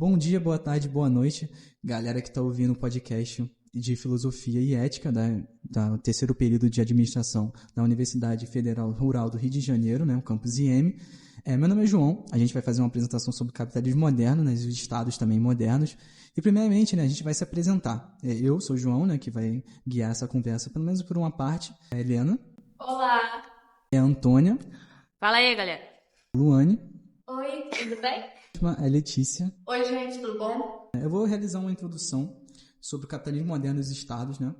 Bom dia, boa tarde, boa noite, galera que está ouvindo o podcast de Filosofia e Ética da terceiro período de Administração da Universidade Federal Rural do Rio de Janeiro, né, o campus IM. Meu nome é João, a gente vai fazer uma apresentação sobre o capitalismo moderno, né, os estados também modernos. E primeiramente, né, a gente vai se apresentar. Eu sou o João, né, que vai guiar essa conversa, pelo menos por uma parte. A Helena. Olá! A Antônia. Fala aí, galera! Luane. Oi, tudo bem? A Letícia. Oi, gente, tudo bom? Eu vou realizar uma introdução sobre o capitalismo moderno dos estados, né?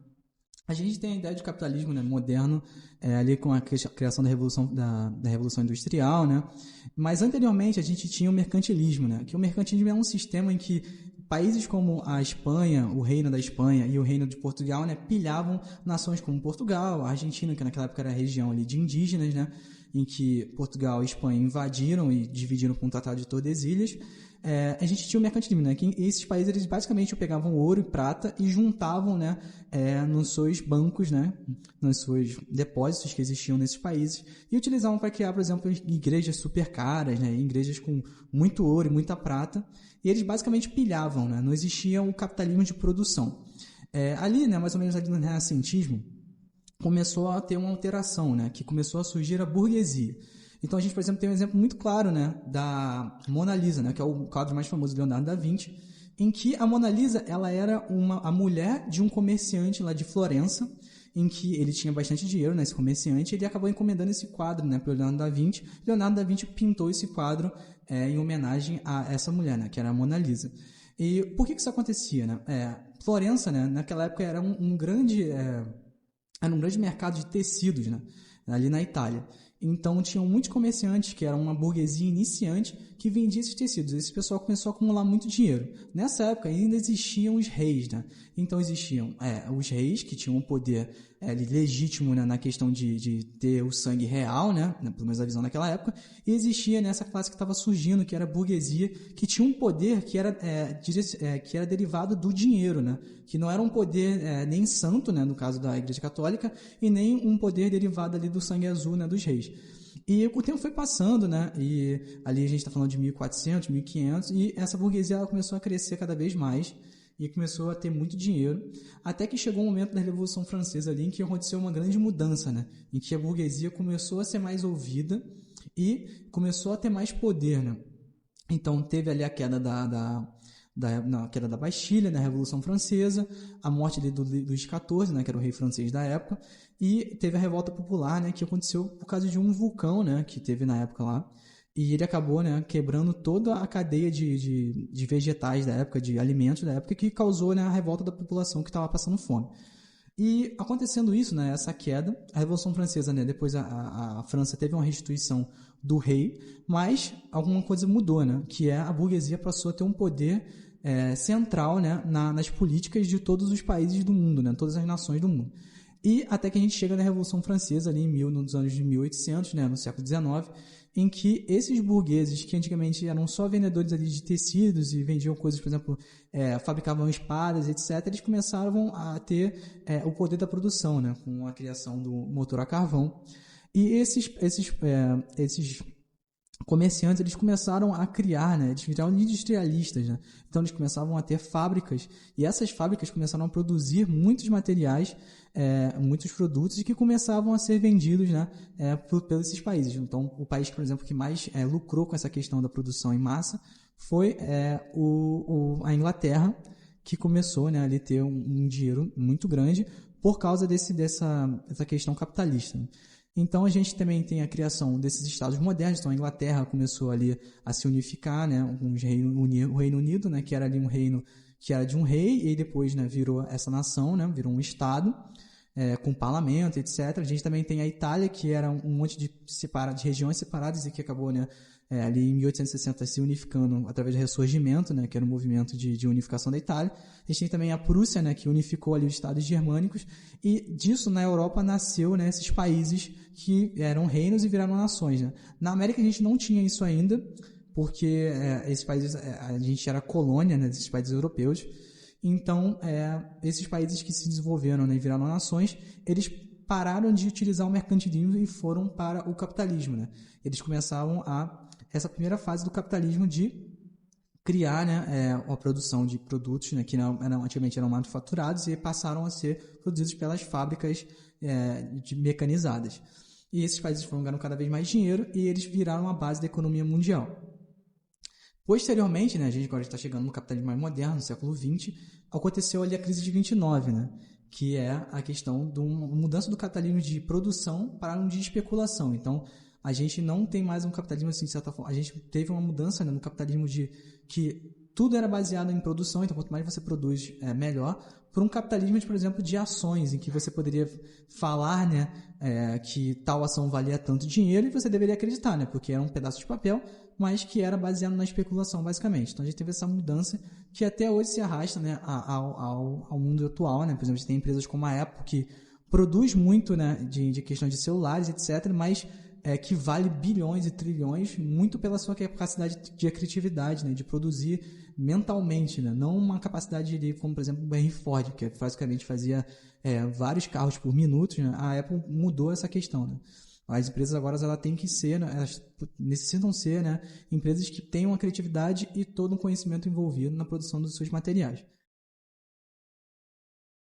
A gente tem a ideia de capitalismo, né, moderno, ali com a criação da Revolução Industrial, né? Mas anteriormente a gente tinha o mercantilismo, né? Que o mercantilismo é um sistema em que países como a Espanha, o Reino da Espanha e o Reino de Portugal, né, pilhavam nações como Portugal, a Argentina, que naquela época era a região ali de indígenas, né? Em que Portugal e Espanha invadiram e dividiram com o Tratado de Tordesilhas. A gente tinha o mercantilismo, né? Que esses países eles basicamente pegavam ouro e prata e juntavam, né, nos seus bancos, né, nos seus depósitos que existiam nesses países e utilizavam para criar, por exemplo, igrejas super caras, né, igrejas com muito ouro e muita prata. E eles basicamente pilhavam, né? Não existia um capitalismo de produção. Ali, né, mais ou menos ali no renascentismo, começou a ter uma alteração, né, que começou a surgir a burguesia. Então a gente, por exemplo, tem um exemplo muito claro, né, da Mona Lisa, né, que é o quadro mais famoso de Leonardo da Vinci, em que a Mona Lisa ela era a mulher de um comerciante lá de Florença, em que ele tinha bastante dinheiro, né, esse comerciante, e ele acabou encomendando esse quadro, né, para o Leonardo da Vinci. Leonardo da Vinci pintou esse quadro em homenagem a essa mulher, né, que era a Mona Lisa. E por que isso acontecia, né? Florença, né, naquela época era um grande mercado de tecidos, né, ali na Itália. Então, tinham muitos comerciantes que eram uma burguesia iniciante que vendia esses tecidos. Esse pessoal começou a acumular muito dinheiro. Nessa época, ainda existiam os reis, né? Então, existiam os reis que tinham um poder legítimo, né, na questão de ter o sangue real, né? Pelo menos a visão naquela época. E existia nessa classe que estava surgindo, que era a burguesia, que tinha um poder que era derivado do dinheiro, né? Que não era um poder nem santo, né, no caso da Igreja Católica, e nem um poder derivado ali do sangue azul, né, dos reis. E o tempo foi passando, né, e ali a gente está falando de 1400, 1500, e essa burguesia ela começou a crescer cada vez mais, e começou a ter muito dinheiro, até que chegou o momento da Revolução Francesa ali, em que aconteceu uma grande mudança, né, em que a burguesia começou a ser mais ouvida, e começou a ter mais poder, né. Então teve ali a queda na queda da Bastilha, na Revolução Francesa, a morte do Luís XIV, né, que era o rei francês da época, e teve a Revolta Popular, né, que aconteceu por causa de um vulcão, né, que teve na época lá, e ele acabou, né, quebrando toda a cadeia de vegetais da época, de alimentos da época, que causou, né, a revolta da população que estava passando fome. E acontecendo isso, né, essa queda, a Revolução Francesa, né, depois a França teve uma restituição do rei, mas alguma coisa mudou, né, que a burguesia passou a ter um poder central, né, nas políticas de todos os países do mundo, né, todas as nações do mundo. E até que a gente chega na Revolução Francesa, ali nos anos de 1800, né, no século XIX, em que esses burgueses, que antigamente eram só vendedores ali de tecidos e vendiam coisas, por exemplo, fabricavam espadas, etc., eles começaram a ter o poder da produção, né, com a criação do motor a carvão. E esses comerciantes, eles começaram a criar, né, eles viraram industrialistas, né, então eles começavam a ter fábricas, e essas fábricas começaram a produzir muitos materiais, muitos produtos, que começavam a ser vendidos, né, por esses países. Então, o país, por exemplo, que mais lucrou com essa questão da produção em massa foi a Inglaterra, que começou, né, a ter um dinheiro muito grande por causa dessa questão capitalista, né. Então, a gente também tem a criação desses estados modernos. Então, a Inglaterra começou ali a se unificar, né, o Reino Unido, né, que era ali um reino que era de um rei, e depois, né, virou essa nação, né, virou um estado, com parlamento, etc. A gente também tem a Itália, que era um monte de regiões separadas e que acabou, né, ali em 1860 se unificando através do Ressurgimento, né, que era um movimento de unificação da Itália. A gente tem também a Prússia, né, que unificou ali os estados germânicos, e disso na Europa nasceu, né, esses países que eram reinos e viraram nações, né. Na América a gente não tinha isso ainda, porque esses países, a gente era colônia, né, desses países europeus. Então, esses países que se desenvolveram, né, e viraram nações, eles pararam de utilizar o mercantilismo e foram para o capitalismo, né. Eles começaram essa primeira fase do capitalismo de criar, né, a produção de produtos, né, que antigamente eram manufaturados e passaram a ser produzidos pelas fábricas mecanizadas. E esses países foram ganhando cada vez mais dinheiro e eles viraram a base da economia mundial. Posteriormente, né, a gente agora está chegando no capitalismo mais moderno, no século XX, aconteceu ali a crise de 29, né, que é a questão de uma mudança do capitalismo de produção para um de especulação. Então, a gente não tem mais um capitalismo assim, de certa forma. A gente teve uma mudança, né, no capitalismo de que tudo era baseado em produção, então quanto mais você produz, melhor, por um capitalismo, por exemplo, de ações, em que você poderia falar, né, que tal ação valia tanto dinheiro e você deveria acreditar, né, porque era um pedaço de papel, mas que era baseado na especulação, basicamente. Então a gente teve essa mudança que até hoje se arrasta, né, ao mundo atual, né. Por exemplo, a gente tem empresas como a Apple que produz muito, né, de questão de celulares, etc., mas que vale bilhões e trilhões muito pela sua capacidade de criatividade, né, de produzir mentalmente, né, não uma capacidade de, como por exemplo o Henry Ford, que basicamente fazia vários carros por minuto, né. A Apple mudou essa questão, né. As empresas agora elas têm que ser, né, elas necessitam ser, né, empresas que tenham a criatividade e todo um conhecimento envolvido na produção dos seus materiais.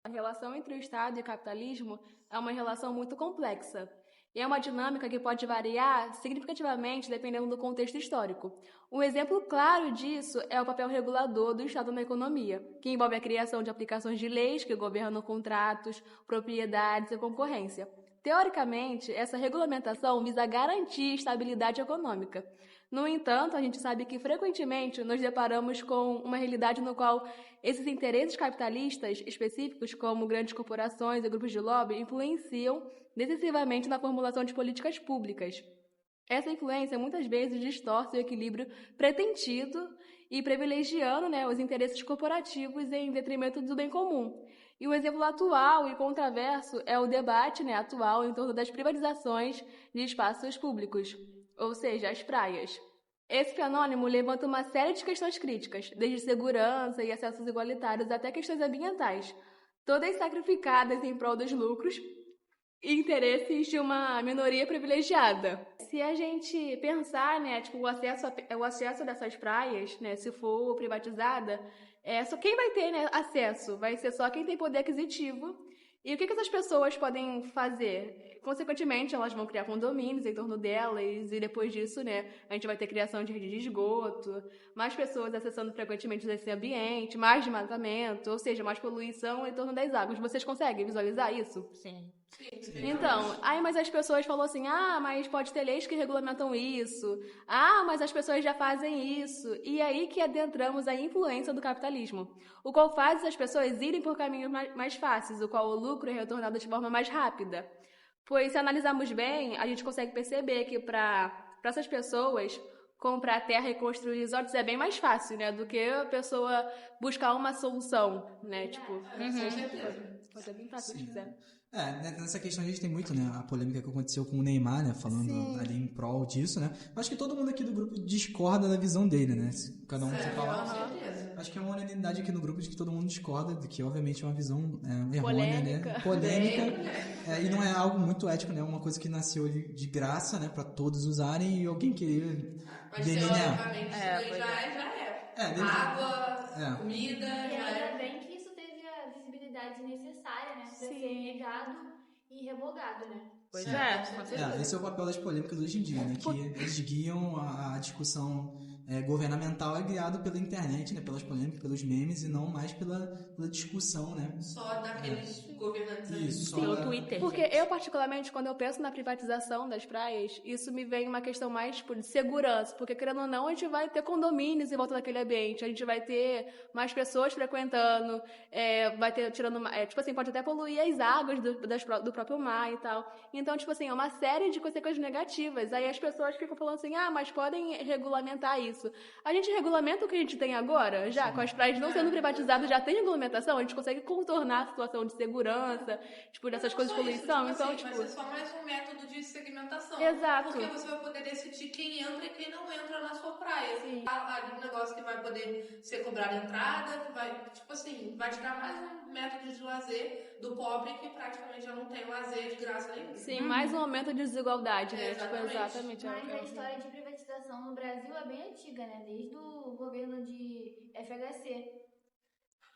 A relação entre o Estado e o capitalismo é uma relação muito complexa. E é uma dinâmica que pode variar significativamente dependendo do contexto histórico. Um exemplo claro disso é o papel regulador do Estado na economia, que envolve a criação de aplicações de leis que governam contratos, propriedades e concorrência. Teoricamente, essa regulamentação visa garantir estabilidade econômica. No entanto, a gente sabe que frequentemente nos deparamos com uma realidade no qual esses interesses capitalistas específicos, como grandes corporações e grupos de lobby, influenciam decisivamente na formulação de políticas públicas. Essa influência muitas vezes distorce o equilíbrio pretendido e privilegiando, né, os interesses corporativos em detrimento do bem comum. E o exemplo atual e controverso é o debate, né, atual em torno das privatizações de espaços públicos, ou seja, as praias. Esse fenômeno levanta uma série de questões críticas, desde segurança e acessos igualitários até questões ambientais, todas sacrificadas em prol dos lucros e interesses de uma minoria privilegiada. Se a gente pensar, né, tipo, o acesso dessas praias, né, se for privatizada, só quem vai ter, né, acesso? Vai ser só quem tem poder aquisitivo. E o que essas pessoas podem fazer? Consequentemente, elas vão criar condomínios em torno delas e depois disso, né, a gente vai ter criação de rede de esgoto, mais pessoas acessando frequentemente esse ambiente, mais desmatamento, ou seja, mais poluição em torno das águas. Vocês conseguem visualizar isso? Sim. Então, mas as pessoas falam assim, mas pode ter leis que regulamentam isso, mas as pessoas já fazem isso, e aí que adentramos a influência do capitalismo, o qual faz as pessoas irem por caminhos mais fáceis, o qual o lucro é retornado de forma mais rápida. Pois se analisarmos bem, a gente consegue perceber que para essas pessoas comprar terra e construir resorts é bem mais fácil, né, do que a pessoa buscar uma solução, né, tipo... Pode ser bem fácil, se quiser. Nessa questão a gente tem muito, né, a polêmica que aconteceu com o Neymar, né, falando Sim. ali em prol disso, né. Acho que todo mundo aqui do grupo discorda da visão dele, né, cada um tem falar. Acho que é uma unanimidade aqui no grupo de que todo mundo discorda, de que obviamente é uma visão errônea, né, polêmica, e não é algo muito ético, né, uma coisa que nasceu de graça, né, para todos usarem e alguém querer delinear. Mas teoricamente já é. Água, comida, E já ainda é. bem que isso teve a visibilidade necessária, né? Pra Sim. ser negado e revogado, né? Pois Com certeza. Esse é o papel das polêmicas hoje em dia, né? Que eles guiam a discussão governamental, é guiado pela internet, né? Pelas polêmicas, pelos memes e não mais pela discussão, né? Só daqueles governantes ali. Isso, só Pelo Twitter. Porque eu, particularmente, quando eu penso na privatização das praias, isso me vem uma questão mais tipo, de segurança. Porque, querendo ou não, a gente vai ter condomínios em volta daquele ambiente. A gente vai ter mais pessoas frequentando. Vai ter, tirando... tipo assim, pode até poluir as águas do próprio mar e tal. Então, tipo assim, é uma série de consequências negativas. Aí as pessoas ficam falando assim, mas podem regulamentar isso. A gente regulamenta o que a gente tem agora? Já, com as praias não sendo privatizadas, já tem regulamentação? A gente consegue contornar a situação de segurança, tipo, dessas coisas de poluição? Isso, então, assim, vai ser só mais um método de segmentação. Exato. Porque você vai poder decidir quem entra e quem não entra na sua praia. Sim. Ali um negócio que vai poder ser cobrado entrada, que vai, tipo assim, vai tirar mais um método de lazer do pobre que praticamente já não tem lazer de graça nenhuma. Sim, mais um aumento de desigualdade, né? Exatamente. Tipo, exatamente. Mas a história de privatização privatização no Brasil é bem antiga, né? Desde o governo de FHC.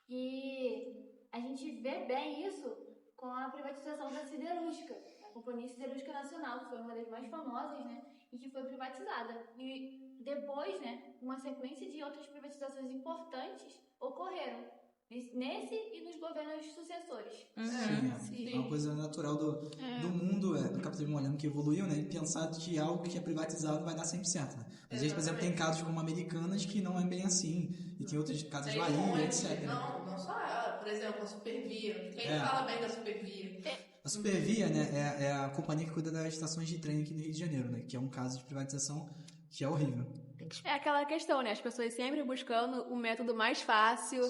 E a gente vê bem isso com a privatização da siderúrgica, a Companhia Siderúrgica Nacional, que foi uma das mais famosas, né? E que foi privatizada. E depois, né, uma sequência de outras privatizações importantes ocorreram nesse e nos governos sucessores. Sim. É uma coisa natural do mundo, do capitalismo moderno que evoluiu, né? E pensar que algo que é privatizado vai dar sempre certo, né? A gente, por exemplo, tem casos como Americanas que não é bem assim. E tem outros casos de Bahia, etc. Não só ela. Por exemplo, a Supervia. Quem fala bem da Supervia? A Supervia, né, é a companhia que cuida das estações de trem aqui no Rio de Janeiro, né? Que é um caso de privatização que é horrível. É aquela questão, né? As pessoas sempre buscando o método mais fácil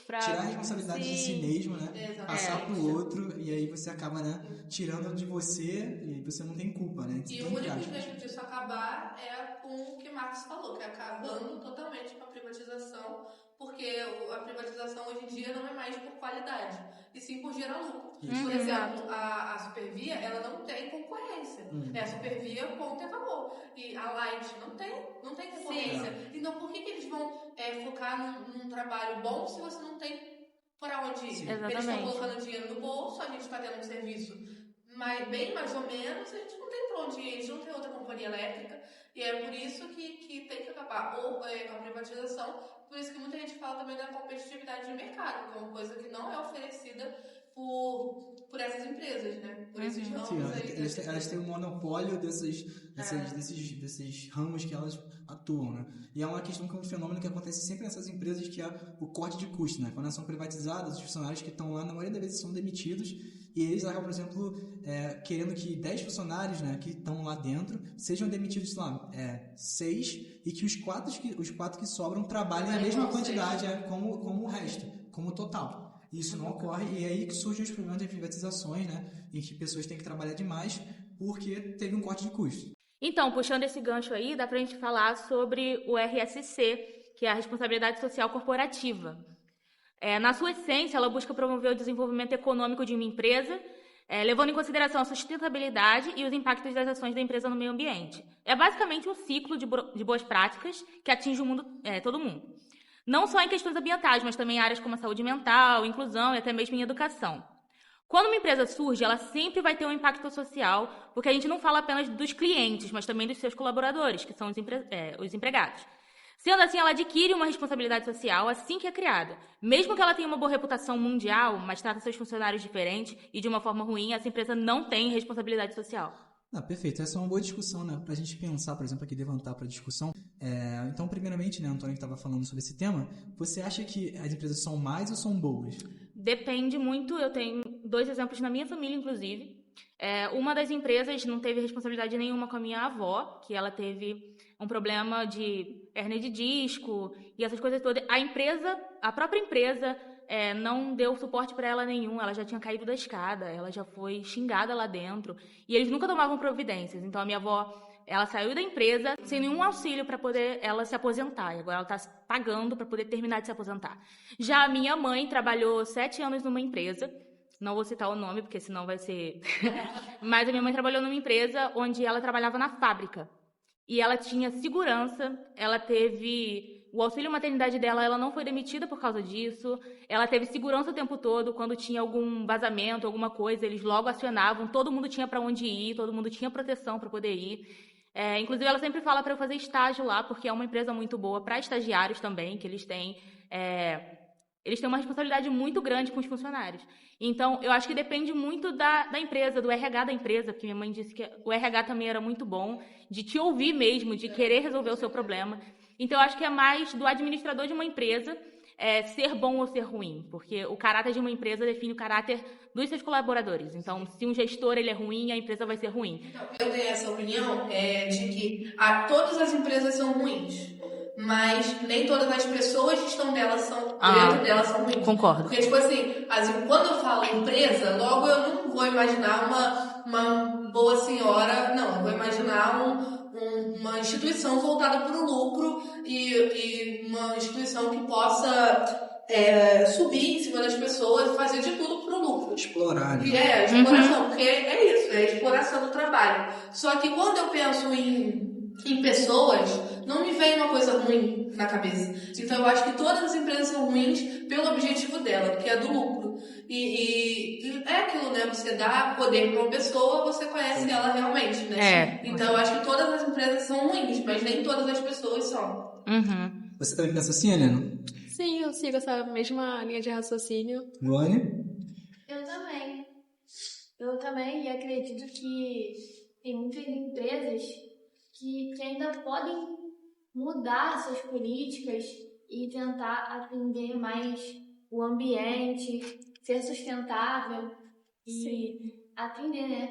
pra... Tirar a responsabilidade de si mesmo, né? Exatamente. Passar pro outro, e aí você acaba, né, tirando de você e você não tem culpa, né? E o único jeito disso acabar é com o que Marx falou, que é acabando totalmente com a privatização, porque a privatização hoje em dia não é mais por qualidade, e sim por gerar lucro. Por exemplo, a Supervia, ela não tem concorrência. É a Supervia, ponto e acabou. E a Light não tem concorrência. Então por que eles vão focar num trabalho bom se você não tem para onde ir? Eles estão colocando dinheiro no bolso, a gente está tendo um serviço bem mais ou menos, a gente não tem para onde ir, a gente não tem outra companhia elétrica, e é por isso que tem que acabar ou com a privatização. Por isso que muita gente fala também da competitividade de mercado, que é uma coisa que não é oferecida por essas empresas, né? Por esses ramos. Sim, elas têm um monopólio desses ramos que elas atuam, né? E é uma questão que é um fenômeno que acontece sempre nessas empresas, que é o corte de custo, né? Quando elas são privatizadas, os funcionários que estão lá, na maioria das vezes, são demitidos, e eles acabam, por exemplo, querendo que 10 funcionários, né, que estão lá dentro sejam demitidos, sei lá, 6, e que os quatro que sobram trabalhem a mesma quantidade como o resto, como o total. Isso não ocorre, e é aí que surgem os problemas de privatizações, né, em que pessoas têm que trabalhar demais porque teve um corte de custo. Então, puxando esse gancho aí, dá pra gente falar sobre o RSC, que é a Responsabilidade Social Corporativa. Na sua essência, ela busca promover o desenvolvimento econômico de uma empresa, levando em consideração a sustentabilidade e os impactos das ações da empresa no meio ambiente. É basicamente um ciclo de boas práticas que atinge o mundo, todo mundo. Não só em questões ambientais, mas também em áreas como a saúde mental, inclusão e até mesmo em educação. Quando uma empresa surge, ela sempre vai ter um impacto social, porque a gente não fala apenas dos clientes, mas também dos seus colaboradores, que são os empregados. Sendo assim, ela adquire uma responsabilidade social assim que é criada. Mesmo que ela tenha uma boa reputação mundial, mas trata seus funcionários diferente e de uma forma ruim, essa empresa não tem responsabilidade social. Perfeito. Essa é uma boa discussão, né? Pra gente pensar, por exemplo, aqui, levantar para discussão. Então, primeiramente, né, Antônio estava falando sobre esse tema, você acha que as empresas são más ou são boas? Depende muito. Eu tenho 2 exemplos na minha família, inclusive. Uma das empresas não teve responsabilidade nenhuma com a minha avó, que ela teve um problema de hérnia de disco e essas coisas todas. A própria empresa não deu suporte para ela nenhum, ela já tinha caído da escada, ela já foi xingada lá dentro, e eles nunca tomavam providências. Então a minha avó, ela saiu da empresa sem nenhum auxílio para poder ela se aposentar, e agora ela está pagando para poder terminar de se aposentar. Já a minha mãe trabalhou 7 anos numa empresa, não vou citar o nome, porque senão vai ser... Mas a minha mãe trabalhou numa empresa onde ela trabalhava na fábrica. E ela tinha segurança, ela teve... O auxílio maternidade dela, ela não foi demitida por causa disso. Ela teve segurança o tempo todo. Quando tinha algum vazamento, alguma coisa, eles logo acionavam. Todo mundo tinha para onde ir, todo mundo tinha proteção para poder ir. Inclusive, ela sempre fala para eu fazer estágio lá, porque é uma empresa muito boa para estagiários também, que eles têm uma responsabilidade muito grande com os funcionários. Então, eu acho que depende muito da empresa, do RH da empresa, porque minha mãe disse que o RH também era muito bom, de te ouvir mesmo, de querer resolver o seu problema. Então, eu acho que é mais do administrador de uma empresa ser bom ou ser ruim, porque o caráter de uma empresa define o caráter dos seus colaboradores. Então, se um gestor ele é ruim, a empresa vai ser ruim. Então, eu tenho essa opinião de que todas as empresas são ruins, mas nem todas as pessoas que estão dentro delas são ruins. Concordo. Porque, tipo assim, quando eu falo empresa, logo eu não vou imaginar uma boa senhora, não, eu vou imaginar uma instituição voltada para o lucro e uma instituição que possa subir em cima das pessoas e fazer de tudo para o lucro. Explorar. Exploração, porque é isso, é exploração do trabalho. Só que quando eu penso em em pessoas, não me vem uma coisa ruim na cabeça. Então eu acho que todas as empresas são ruins pelo objetivo dela, que é do lucro. E é aquilo, né? Você dá poder para uma pessoa, você conhece ela realmente, né? Então eu acho que todas as empresas são ruins, mas nem todas as pessoas são. Você também pensa assim, Helena? Sim, eu sigo essa mesma linha de raciocínio. Luane? Eu também acredito que tem muitas empresas que ainda podem mudar suas políticas e tentar atender mais o ambiente, ser sustentável e atender, né,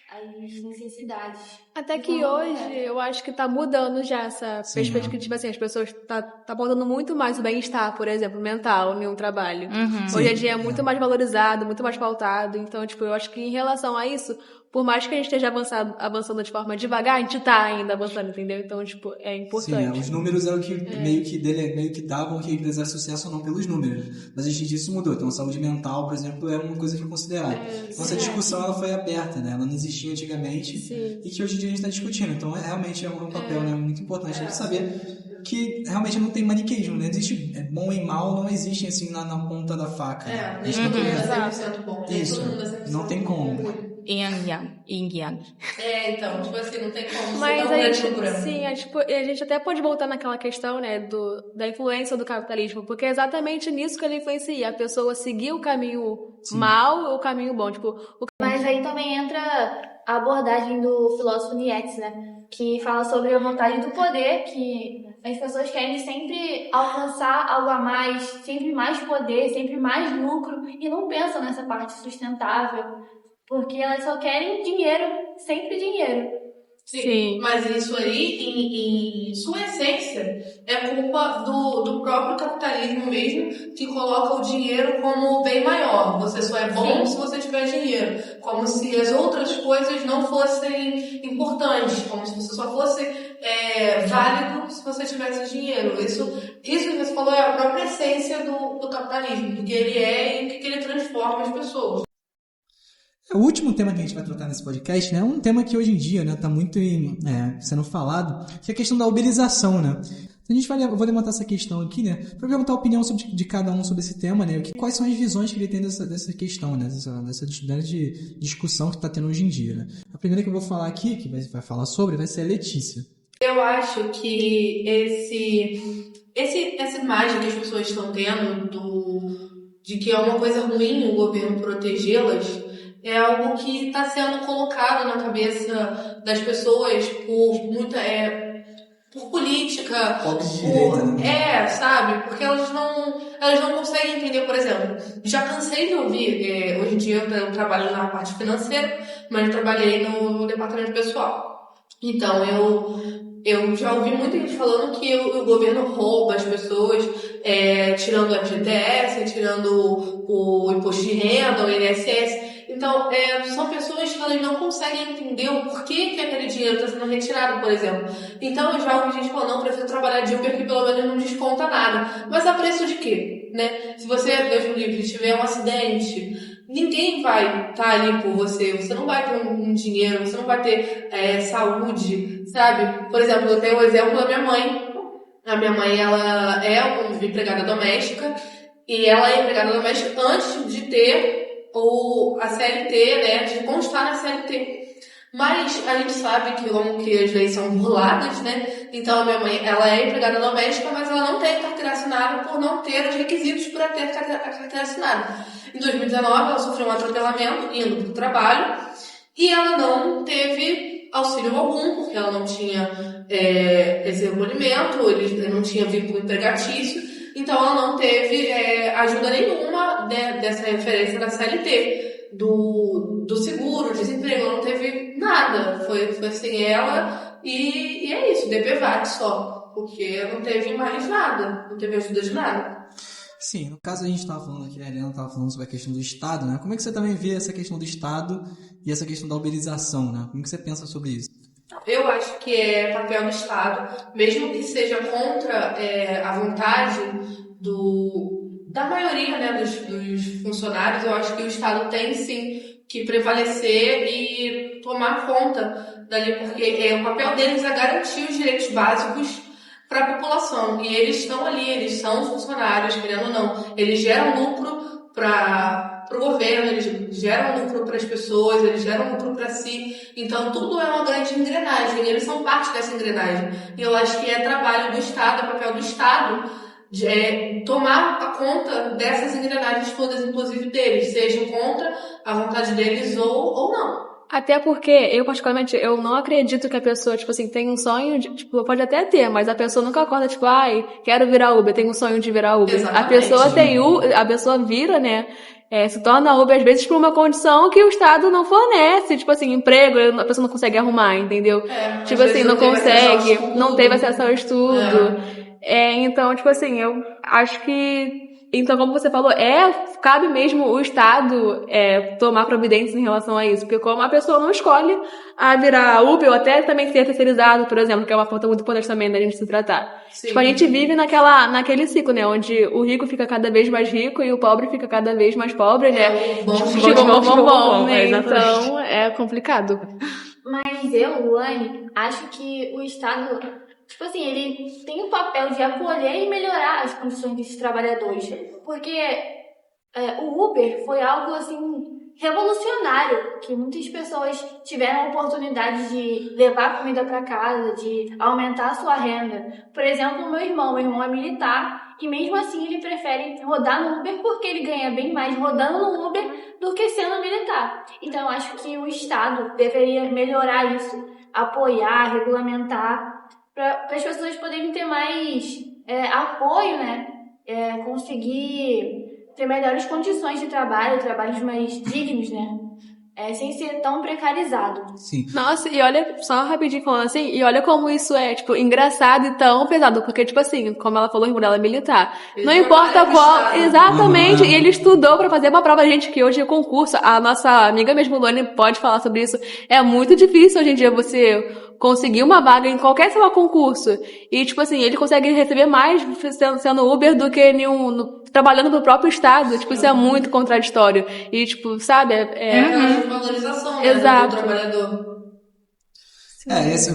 as necessidades. Até que hoje eu acho que tá mudando já essa perspectiva, tipo assim, as pessoas tá botando muito mais o bem-estar, por exemplo, mental em um trabalho. Hoje em dia é muito mais valorizado, muito mais pautado, então, tipo, eu acho que em relação a isso, por mais que a gente esteja avançando de forma devagar, a gente tá ainda avançando, entendeu? Então, tipo, é importante. Os números eram que meio que davam que a empresa era sucesso ou não pelos números. Mas hoje em dia isso mudou. Então, a saúde mental, por exemplo, é uma coisa que é considerada. Então, essa discussão ela foi aberta, né? Ela não existia antigamente e que hoje em dia a gente está discutindo. Então, realmente é um papel né, muito importante de saber que realmente não tem maniqueísmo, né? Existe bom e mal, não existe assim na ponta da faca. Nem todo mundo é 100% bom. Isso, não tem como. Yin Yang. Então, tipo assim, não tem como. Mas a gente até pode voltar naquela questão, né, da influência do capitalismo, porque é exatamente nisso que ele influencia, a pessoa seguir o caminho mal ou o caminho bom, tipo... Mas aí também entra a abordagem do filósofo Nietzsche, né, que fala sobre a vontade do poder, que as pessoas querem sempre alcançar algo a mais, sempre mais poder, sempre mais lucro, e não pensam nessa parte sustentável, porque elas só querem dinheiro, sempre dinheiro. Sim. Mas isso aí, em sua essência, é culpa do próprio capitalismo mesmo, que coloca o dinheiro como bem maior. Você só é bom se você tiver dinheiro. Como se as outras coisas não fossem importantes. Como se você só fosse válido se você tivesse dinheiro. Isso que você falou é a própria essência do capitalismo. Do que ele é e o que ele transforma as pessoas. O último tema que a gente vai tratar nesse podcast, né, é um tema que hoje em dia, né, tá muito sendo falado, que é a questão da uberização, né. Eu vou levantar essa questão aqui, né, para perguntar a opinião de cada um sobre esse tema, né, quais são as visões que ele tem dessa questão, né, dessa grande discussão que está tendo hoje em dia, né. A primeira que eu vou falar aqui, que vai falar sobre, vai ser a Letícia. Eu acho que essa imagem que as pessoas estão tendo de que é uma coisa ruim o governo protegê-las, é algo que está sendo colocado na cabeça das pessoas por política. Sabe? Porque elas não conseguem entender, por exemplo. Já cansei de ouvir, hoje em dia eu trabalho na parte financeira, mas eu trabalhei no departamento pessoal. Então eu já ouvi muita gente falando que o governo rouba as pessoas, tirando o FGTS, tirando o imposto de renda, o INSS. Então, são pessoas que elas não conseguem entender o porquê que aquele dinheiro está sendo retirado, por exemplo. Então, eu já ouvi gente falando, não, prefiro trabalhar de Uber que pelo menos não desconta nada. Mas a preço de quê? Né? Se você, Deus me livre, tiver um acidente, ninguém vai estar ali por você. Você não vai ter um dinheiro, você não vai ter saúde, sabe? Por exemplo, eu tenho o exemplo da minha mãe. A minha mãe, ela é uma empregada doméstica e ela é empregada doméstica antes de ter a CLT, né, de constar na CLT. Mas a gente sabe que as leis são burladas, né? Então a minha mãe, ela é empregada doméstica, mas ela não tem carteira assinada por não ter os requisitos para ter a carteira assinada. Em 2019 ela sofreu um atropelamento indo para o trabalho e ela não teve auxílio algum, porque ela não tinha esse recolhimento, ele não tinha vínculo empregatício. Então ela não teve ajuda nenhuma dessa referência da CLT, do seguro, desemprego, ela não teve nada. Foi assim ela e é isso, DPVAT só, porque não teve mais nada, não teve ajuda de nada. Sim, no caso a gente estava falando aqui, a Helena estava falando sobre a questão do Estado, né? Como é que você também vê essa questão do Estado e essa questão da uberização, né? Como que você pensa sobre isso? Eu acho que é papel do Estado, mesmo que seja contra a vontade da maioria, né, dos funcionários. Eu acho que o Estado tem sim que prevalecer e tomar conta dali, porque o papel deles é garantir os direitos básicos para a população. E eles estão ali, eles são funcionários, querendo ou não. Eles geram lucro para o governo, eles geram lucro para as pessoas, eles geram lucro para si. Então, tudo é uma grande engrenagem. E eles são parte dessa engrenagem. E eu acho que é trabalho do Estado, é papel do Estado, tomar a conta dessas engrenagens todas, inclusive deles, sejam contra a vontade deles ou não. Até porque, eu particularmente, eu não acredito que a pessoa, tipo assim, tem um sonho, pode até ter, mas a pessoa nunca acorda, tipo, ai, quero virar Uber, tenho um sonho de virar Uber. Exatamente. A pessoa vira, né, se torna Uber às vezes por uma condição que o Estado não fornece, tipo assim, emprego, a pessoa não consegue arrumar, entendeu? Tipo assim, não consegue, não teve acesso ao estudo. Então, tipo assim, eu acho que... Então, como você falou, cabe mesmo o Estado tomar providências em relação a isso, porque como a pessoa não escolhe a virar Uber ou até também ser terceirizado, por exemplo, que é uma ponta muito importante também da gente se tratar. Sim. Tipo, a gente vive naquele ciclo, né, onde o rico fica cada vez mais rico e o pobre fica cada vez mais pobre, né? Bom, Né? exatamente. Então, é complicado. Mas eu, Luane, acho que o Estado, tipo assim, ele tem o papel de acolher e melhorar as condições desses trabalhadores. Porque o Uber foi algo, assim, revolucionário, que muitas pessoas tiveram a oportunidade de levar comida para casa, de aumentar a sua renda. Por exemplo, o meu irmão é militar e mesmo assim ele prefere rodar no Uber porque ele ganha bem mais rodando no Uber do que sendo militar. Então eu acho que o Estado deveria melhorar isso, apoiar, regulamentar, para as pessoas poderem ter mais apoio, né? Conseguir ter melhores condições de trabalho, trabalhos mais dignos, né? Sem ser tão precarizado. Sim. Nossa, e olha, só rapidinho falando assim, e olha como isso é, tipo, engraçado e tão pesado, porque, tipo assim, como ela falou, o irmão dela é militar. Não importa qual, exatamente, e ele estudou pra fazer uma prova, gente, que hoje é concurso, a nossa amiga mesmo, Luane, pode falar sobre isso, é muito difícil hoje em dia você conseguir uma vaga em qualquer, sei lá, concurso, e, tipo assim, ele consegue receber mais sendo Uber do que trabalhando pro próprio Estado, tipo, isso é muito contraditório, e, tipo, sabe, Valorização, né, exato. do trabalhador.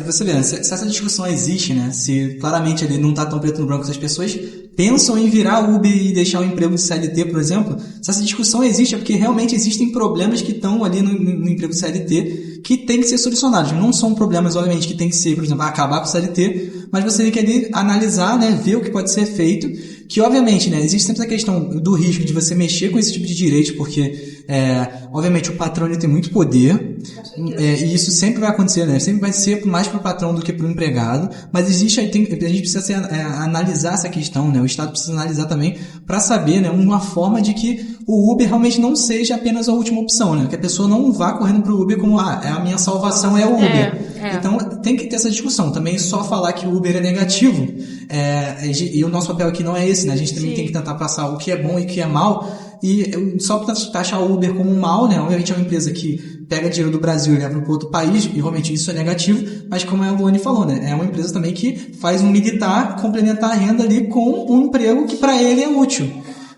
Você vê, né, se essa discussão existe, né? Se claramente ele não tá tão preto no branco, se as pessoas pensam em virar Uber e deixar o emprego de CLT, por exemplo, se essa discussão existe é porque realmente existem problemas que estão ali no emprego de CLT que tem que ser solucionados. Não são problemas, obviamente, que tem que ser, por exemplo, acabar com o CLT, mas você tem que ali analisar, né? Ver o que pode ser feito, que obviamente, né? Existe sempre essa questão do risco de você mexer com esse tipo de direitos, porque obviamente o patrão ele tem muito poder, e isso sempre vai acontecer, né? Sempre vai ser mais para o patrão do que para o empregado, mas a gente precisa analisar essa questão, né? O Estado precisa analisar também para saber, né? Uma forma de que o Uber realmente não seja apenas a última opção, né? Que a pessoa não vá correndo pro Uber como a minha salvação é o Uber. Então tem que ter essa discussão. Também só falar que o Uber é negativo, e o nosso papel aqui não é esse, né? A gente também tem que tentar passar o que é bom e o que é mal, e só taxar o Uber como mal, né? Obviamente é uma empresa que pega dinheiro do Brasil e leva para outro país, e realmente isso é negativo, mas como a Luane falou, né? É uma empresa também que faz um militar complementar a renda ali com um emprego que para ele é útil.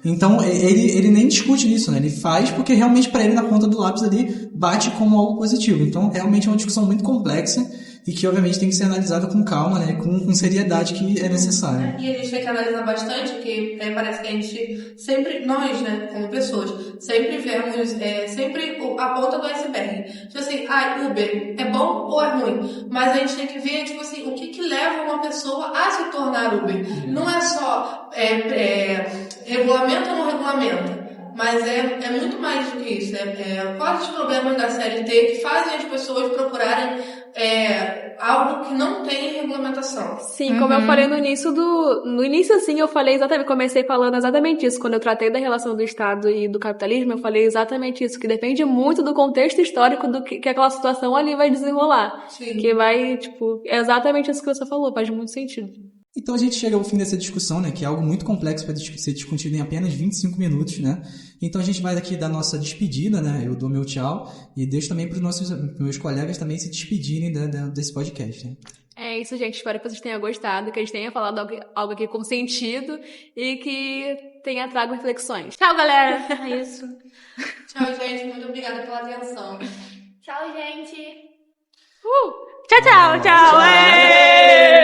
Então, ele nem discute isso, né? Ele faz porque realmente para ele, na ponta do lápis ali, bate como algo positivo. Então, realmente é uma discussão muito complexa e que, obviamente, tem que ser analisada com calma, né? Com seriedade que é necessária. E a gente tem que analisar bastante, porque parece que a gente sempre, nós, né, como pessoas, sempre vemos, sempre a ponta do iceberg. Tipo assim, Uber é bom ou é ruim? Mas a gente tem que ver, tipo assim, o que leva uma pessoa a se tornar Uber. Não é só regulamenta ou não regulamenta, mas é muito mais do que isso. Quais os problemas da CLT que fazem as pessoas procurarem algo que não tem regulamentação? Sim, como eu falei no início assim, eu falei exatamente, comecei falando exatamente isso, quando eu tratei da relação do Estado e do capitalismo, eu falei exatamente isso, que depende muito do contexto histórico do que aquela situação ali vai desenrolar. Sim. Que vai, tipo, é exatamente isso que você falou, faz muito sentido. Então a gente chega ao fim dessa discussão, né, que é algo muito complexo para ser discutido em apenas 25 minutos, né? Então a gente vai aqui dar nossa despedida, né? Eu dou meu tchau e deixo também para os meus colegas também se despedirem desse podcast, né? É isso, gente. Espero que vocês tenham gostado, que a gente tenha falado algo aqui com sentido e que tenha trago reflexões. Tchau, galera. É isso. Tchau, gente. Muito obrigada pela atenção. Tchau, gente! Tchau, tchau, tchau.